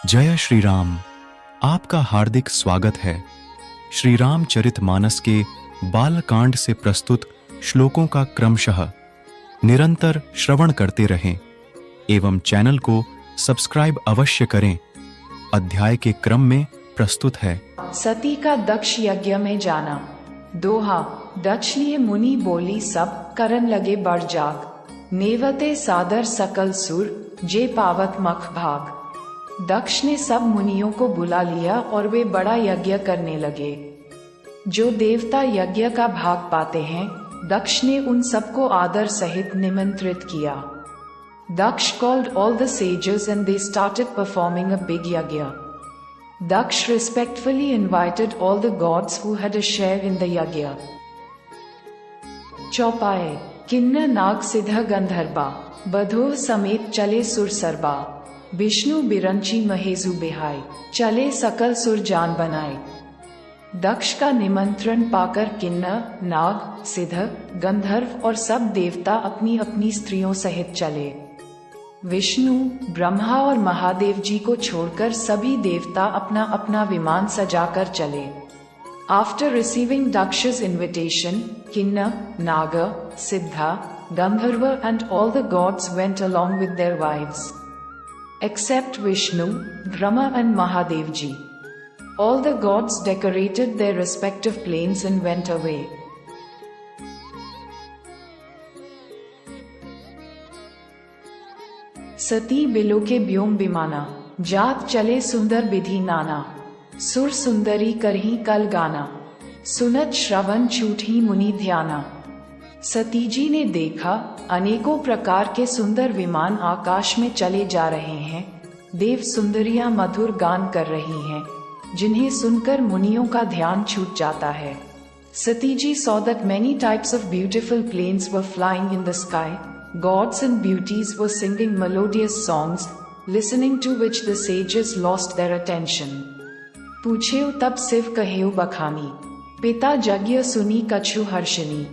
जय श्री राम। आपका हार्दिक स्वागत है। श्री रामचरितमानस के बालकांड से प्रस्तुत श्लोकों का क्रमशः निरंतर श्रवण करते रहें एवं चैनल को सब्सक्राइब अवश्य करें। अध्याय के क्रम में प्रस्तुत है। सती का दक्ष यज्ञ में जाना। दोहा। दक्ष लिए मुनि बोली सब करन लगे बढ़ जाग, नेवते सादर सकल सुर जे पावत मख भाग। दक्ष ने सब मुनियों को बुला लिया और वे बड़ा यज्ञ करने लगे। जो देवता यज्ञ का भाग पाते हैं, दक्ष ने उन सबको आदर सहित निमंत्रित किया। दक्ष called all the sages and they started performing a big yajna. Daksh respectfully invited all the gods who had a share in the yajna. चौपाए। किन्न नाग सिद्ध गंधर्वा, बधोह समेत चले सुर सरबा। विष्णु बिरंची महेजु बिहाय, चले सकल सुर जान बनाए। दक्ष का निमंत्रण पाकर किन्नर, नाग, सिद्ध, गंधर्व और सब देवता अपनी अपनी स्त्रियों सहित चले। विष्णु, ब्रह्मा और महादेव जी को छोड़कर सभी देवता अपना अपना विमान सजाकर चले। After receiving Daksha's invitation, Kinna, Naga, Siddha, Gandharva and all the gods went along with their wives. Except Vishnu, Brahma and Mahadev ji. All the gods decorated their respective planes and went away. Sati below के व्योम विमाना, जात चले सुंदर विधि नाना। सुर सुंदरी करही कल गाना, सुनत श्रवण छूटही मुनि ध्याना। सती जी ने देखा अनेकों प्रकार के सुंदर विमान आकाश में चले जा रहे हैं। देव सुंदरियां मधुर गान कर रही हैं, जिन्हें सुनकर मुनियों का ध्यान छूट जाता है। सती जी saw that many types of beautiful planes were flying in the sky. Gods and beauties were singing melodious songs, listening to which the sages lost their attention. पूछेउ तब शिव कहेउ बखानी, पिता यज्ञ सुनी कछु हर्षिनी।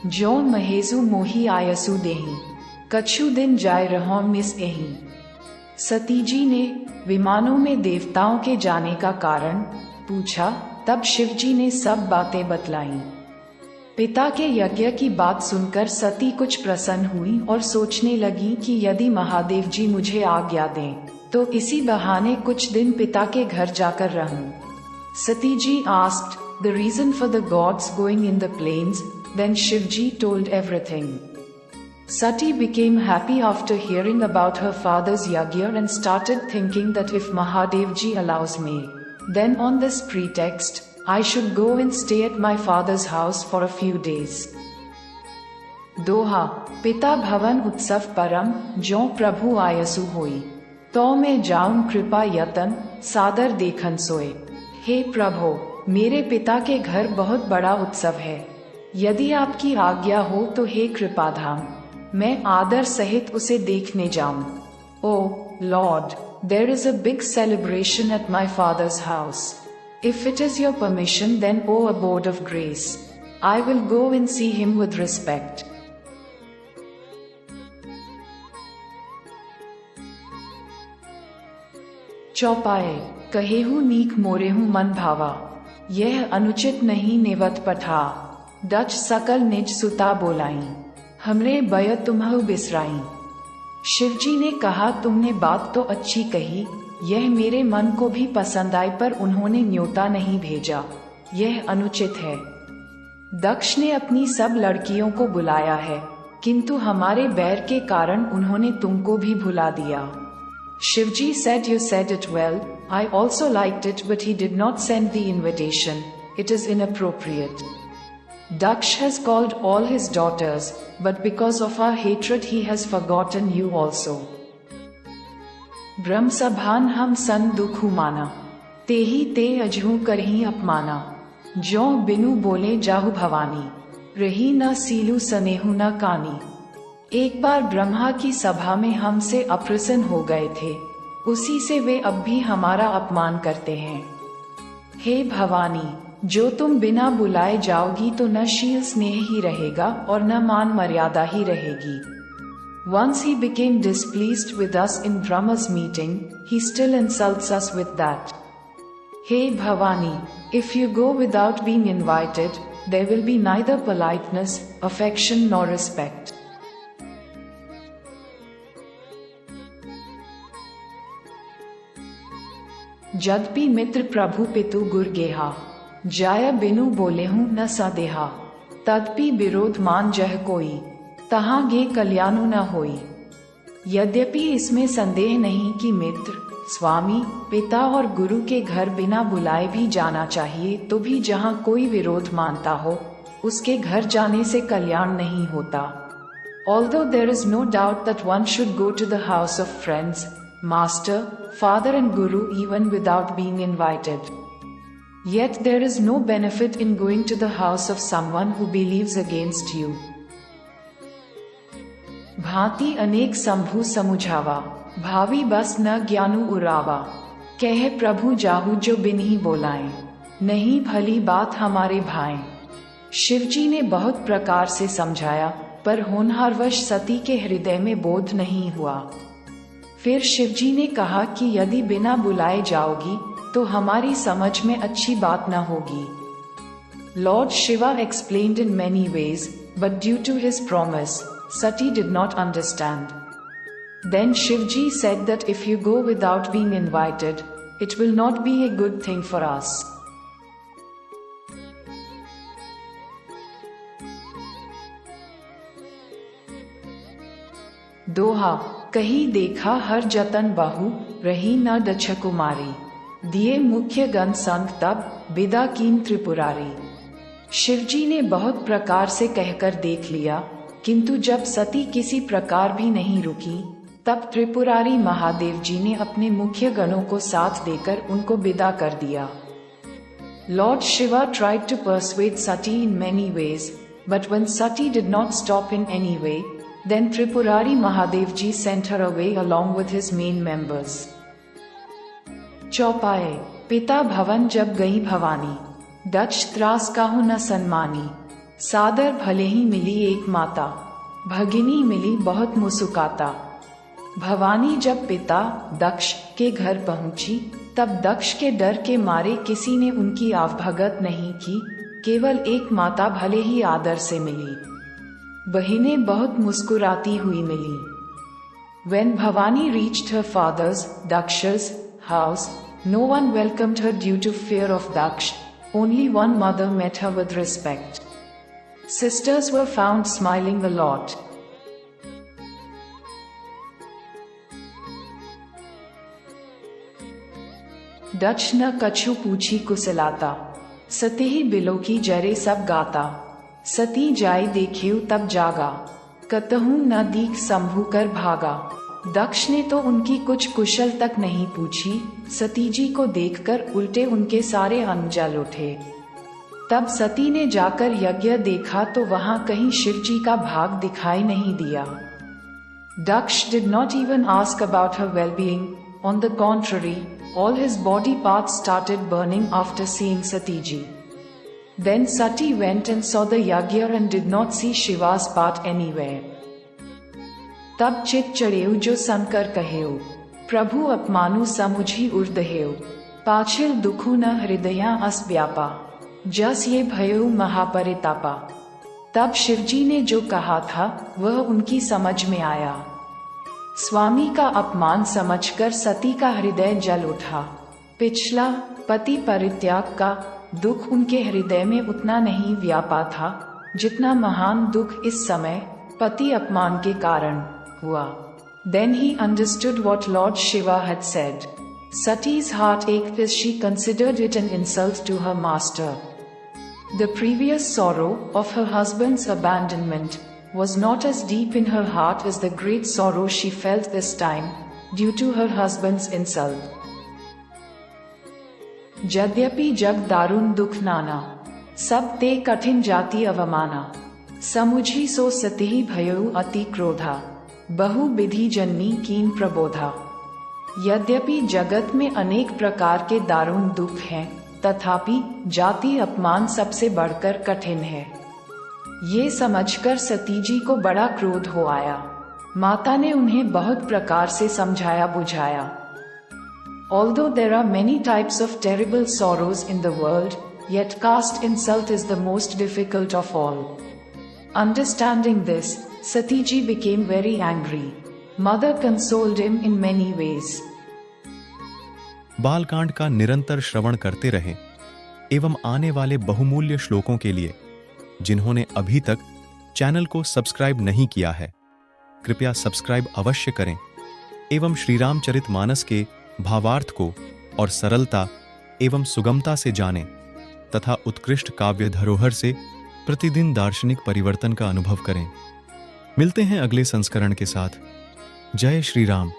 जौन महेजु मोही आयसु देही, कछु दिन जाय रहो मिस एही। सती जी ने विमानों में देवताओं के जाने का कारण पूछा, तब शिव जी ने सब बातें बतलाई। पिता के यज्ञ की बात सुनकर सती कुछ प्रसन्न हुई और सोचने लगी कि यदि महादेव जी मुझे आज्ञा दें, तो इसी बहाने कुछ दिन पिता के घर जाकर रहूं। सती जी asked the reason for the gods going in the plains, then Shivji told everything. Sati became happy after hearing about her father's yajna and started thinking that if Mahadev ji allows me, then on this pretext, I should go and stay at my father's house for a few days. दोहा। पिता भवन उत्सव परम, जो प्रभु आयसु होई। तो मैं जाऊं कृपा यतन, सादर देखन सोए। हे प्रभु, मेरे पिता के घर बहुत बड़ा उत्सव है। यदि आपकी आज्ञा हो तो हे कृपाधाम, मैं आदर सहित उसे देखने जाऊं। O lord, there is a big celebration at my father's house. If it is your permission, then O abode of grace, I will go and see him with respect. चौपाए। कहेहु नीक मोरेहु मन भावा, यह अनुचित नहीं नेवत पठा। दक्ष सकल निज सुता बोलाई, हमरे बय तुम्हु बिसराई। शिवजी ने कहा, तुमने बात तो अच्छी कही, यह मेरे मन को भी पसंद आई, पर उन्होंने न्योता नहीं भेजा, यह अनुचित है। दक्ष ने अपनी सब लड़कियों को बुलाया है, किंतु हमारे बैर के कारण उन्होंने तुमको भी भुला दिया। Shivji said, you said it well, I also liked it, but he did not send the invitation, it is inappropriate. Daksh has called all his daughters, but because of our hatred he has forgotten you also. ब्रह्म सभान हम सन दुखु माना, तेही ते अजहू करही अपमाना। जो बिनु बोले जाहु भवानी, रही न सीलू सनेहु न कानी। एक बार ब्रह्मा की सभा में हमसे अप्रसन्न हो गए थे, उसी से वे अब भी हमारा अपमान करते हैं। हे भवानी, जो तुम बिना बुलाए जाओगी तो न शील स्नेह ही रहेगा और न मान मर्यादा ही रहेगी। Once he became displeased with us in Brahma's meeting, he still insults us with that. Hey Bhavani, if you go without being invited, there will be neither politeness, affection nor respect. जदपि मित्र प्रभु पितु गुर गेहा, जाय बिनु बोलेहु न सदेहा, तदपि विरोध मान जह कोई, तहाँ गे कल्याणु न होई। यद्यपि इसमें संदेह नहीं कि मित्र, स्वामी, पिता और गुरु के घर बिना बुलाए भी जाना चाहिए, तो भी जहाँ कोई विरोध मानता हो, उसके घर जाने से कल्याण नहीं होता। Although there is no doubt that one should go to the house of friends, master, father and guru even without being invited. Yet there is no benefit in going to the house of someone who believes against you. भांति अनेक संभु समुझावा, भावी बस न ज्ञानु Urawa, कहे प्रभु जाहु जो बिन ही बोलाएं, नहीं भली बात हमारे भाएं। शिवजी ने बहुत प्रकार से समझाया, पर होनहारवश सती के हृदय में बोध नहीं हुआ। फिर शिवजी ने कहा कि यदि बिना बुलाए जाओगी तो हमारी समझ में अच्छी बात न होगी। Lord Shiva explained in many ways, but due to his promise, Sati did not understand. Then Shivji said that if you go without being invited, it will not be a good thing for us. दोहा, कही देखा हर जतन बहु, रही न दक्ष कुमारी, दिए मुख्य गण संग तब, बिदा कीन त्रिपुरारी। शिवजी ने बहुत प्रकार से कहकर देख लिया, किंतु जब सती किसी प्रकार भी नहीं रुकी, तब त्रिपुरारी महादेव जी ने अपने मुख्य गणों को साथ देकर उनको विदा कर दिया। Lord Shiva tried to persuade Sati in many ways, but when Sati did not stop in any way, then Tripurari Mahadev ji sent her away along with his main members. चौपाए, पिता भवन जब गई भवानी, दक्ष त्रास काहू न सन्मानी, सादर भले ही मिली एक माता, भगिनी मिली बहुत मुस्कुराता। भवानी जब पिता दक्ष के घर पहुंची, तब दक्ष के डर के मारे किसी ने उनकी आवभगत नहीं की, केवल एक माता भले ही आदर से मिली। बहिनें बहुत मुस्कुराती हुई मिली। When Bhavani reached her father's, Daksha's, house, no one welcomed her due to fear of Daksh, only one mother met her with respect. Sisters were found smiling a lot. दक्ष न कछु पूछी कुशलाता, सती ही बिलो की जरे सब गाता, सती जाई देखियो तब जागा, कतहु न दीख संभु कर भागा। दक्ष ने तो उनकी कुछ कुशल तक नहीं पूछी, सती जी को देखकर उल्टे उनके सारे अन्न जल उठे। तब सती ने जाकर यज्ञ देखा तो वहां कहीं शिव जी का भाग दिखाई नहीं दिया। Daksh did not even ask about her well-being. On the contrary, all his body parts started burning after seeing Sati ji. Then Sati went and saw the yagya and did not see Shiva's part anywhere. तब चित चढ़ेउ जो संकर कहेउ, प्रभु अपमानु समुझी उर्दहेउ, पाछिल दुखु न हृदया अस व्यापा, जस ये भयउ महापरितापा। तब शिवजी ने जो कहा था वह उनकी समझ में आया। स्वामी का अपमान समझकर सती का हृदय जल उठा। पिछला पति परित्याग का दुख उनके हृदय में उतना नहीं व्यापा था जितना महान दुख इस समय पति अपमान के कारण हुआ। Then he understood what Lord Shiva had said. Sati's heart ached as she considered it an insult to her master. The previous sorrow of her husband's abandonment was not as deep in her heart as the great sorrow she felt this time due to her husband's insult. यद्यपि जग दारुण दुख नाना, सब ते कठिन जाति अवमाना, समुझी सो सती भयउ अति क्रोधा, बहु विधि जननी कीन प्रबोधा। यद्यपि जगत में अनेक प्रकार के दारुण दुख हैं, तथापि जाति अपमान सबसे बढ़कर कठिन है। ये समझकर सती जी को बड़ा क्रोध हो आया। माता ने उन्हें बहुत प्रकार से समझाया बुझाया। Although there are many types of terrible sorrows in the world, yet caste insult is the most difficult of all. Understanding this, Sati ji became very angry. Mother consoled him in many ways. Balkand का निरंतर श्रवण करते रहें एवं आने वाले बहुमूल्य श्लोकों के लिए जिन्होंने अभी तक चैनल को सब्सक्राइब नहीं किया है, कृपया सब्सक्राइब अवश्य करें एवं श्री रामचरितमानस के भावार्थ को और सरलता एवं सुगमता से जानें तथा उत्कृष्ट काव्य धरोहर से प्रतिदिन दार्शनिक परिवर्तन का अनुभव करें। मिलते हैं अगले संस्करण के साथ। जय श्री राम।